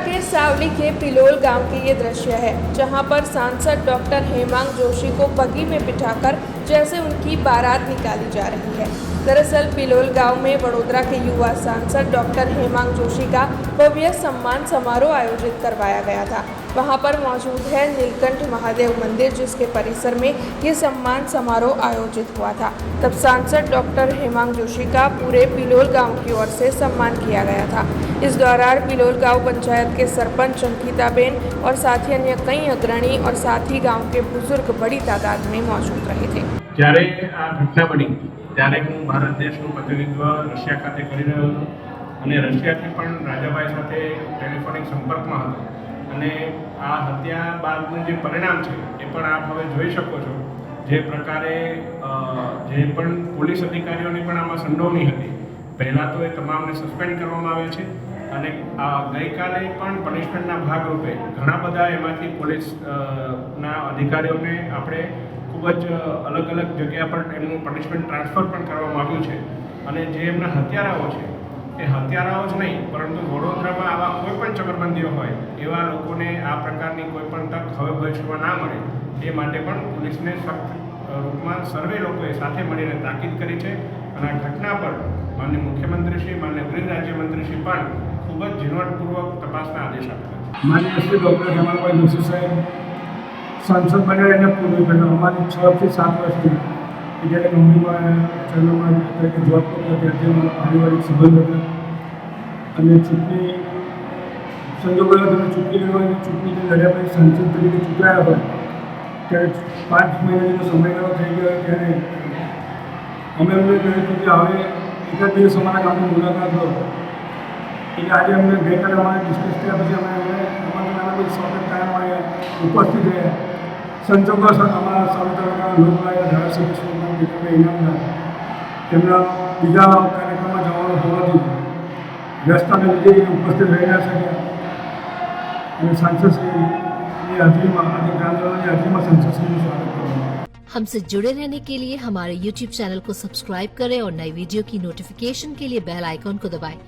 के सावली के पिलोल गांव के ये दृश्य है, जहां पर सांसद डॉक्टर हेमांग जोशी को बग्गी में बिठाकर जैसे उनकी बारात निकाली जा रही है। दरअसल पिलोल गांव में वडोदरा के युवा सांसद डॉक्टर हेमांग जोशी का भव्य सम्मान समारोह आयोजित करवाया गया था। वहां पर मौजूद है नीलकंठ महादेव मंदिर, जिसके परिसर में ये सम्मान समारोह आयोजित हुआ था। तब सांसद डॉक्टर हेमांग जोशी का पूरे पिलोल गांव की ओर से सम्मान किया गया था। इस दौरान पिलोल गांव पंचायत के सरपंच अंकिताबेन और साथ ही अन्य कई अग्रणी और साथ ही गांव के बुजुर्ग बड़ी तादाद में मौजूद रहे थे। જ્યારે આ ઘટના બની ત્યારે હું ભારત દેશનું પ્રતિનિધિત્વ રશિયા ખાતે કરી રહ્યો હતો અને રશિયાથી પણ રાજાભાઈ સાથે ટેલિફોનિક સંપર્કમાં હતો અને આ હત્યા બાદનું જે પરિણામ છે એ પણ આપ હવે જોઈ શકો છો। જે પ્રકારે જે પણ પોલીસ અધિકારીઓની પણ આમાં સંડોવણી હતી, પહેલાં તો એ તમામને સસ્પેન્ડ કરવામાં આવ્યા છે અને ગઈકાલે પણ પનિશમેન્ટના ભાગરૂપે ઘણા બધા એમાંથી પોલીસના અધિકારીઓને આપણે ખૂબ જ અલગ અલગ જગ્યા પર એમનું પનિશમેન્ટ ટ્રાન્સફર પણ કરવામાં આવ્યું છે અને જે એમના હત્યારાઓ છે એ હત્યારાઓ જ નહીં, પરંતુ વડોદરામાં આવા કોઈ પણ ચક્રબંધીઓ હોય એવા લોકોને આ પ્રકારની કોઈ પણ તક હવે ભવિષ્યમાં ના મળે એ માટે પણ પોલીસને સખ્ત રૂપમાં સર્વે લોકોએ સાથે મળીને તાકીદ કરી છે અને આ ઘટના પર માનનીય મુખ્યમંત્રીશ્રી, માનનીય ગૃહ રાજ્યમંત્રીશ્રી પણ ખૂબ જ ઝીણવટપૂર્વક તપાસના આદેશ આપ્યા છે। માનનીય શ્રી ડૉક્ટર હેમાંગભાઈ જોશી સાહેબ सांसद बने रहने पूर्व पहले हमारी 6 से 7 वर्ष की જ્યારે કંપનીમાં ચેનલમાં તરીકે જોબ કરતા ત્યારથી અમારા પારિવારિક સંબંધ હતા અને ચૂંટણી સંજોગો તમે ચૂંટણી લડવાની ચૂંટણી જે લડ્યા પછી સંસદ તરીકે ચૂંટાયા હોય ત્યારે 5 મહિનાનો સમયગાળો થઈ ગયો ત્યારે અમે એમને કહ્યું હતું કે હવે એક દિવસ અમારા ગામની મુલાકાત લો। એટલે આજે અમને ગઈકાલે અમારે ડિસ્કસ કર્યા પછી અમે અમારા નાના કોઈ સ્વાગત કાર્યમાં ઉપસ્થિત રહ્યા। સંજોગોસર અમારા સાવતાના લોકલાયા ધારાસભ્ય શ્રી દીકરા ઇનામદાર તેમના બીજા કાર્યક્રમમાં જવાનું હોવાથી વ્યસ્તતાને લીધે ઉપસ્થિત રહી ના શક્યા અને सांसदश्रीની હાજરીમાં આજે ગ્રામજનોની હાજરીમાં सांसदश्रीનું સ્વાગત કરવામાં। हमसे जुड़े रहने के लिए हमारे YouTube चैनल को सब्सक्राइब करें और नई वीडियो की नोटिफिकेशन के लिए बेल आइकॉन को दबाएं।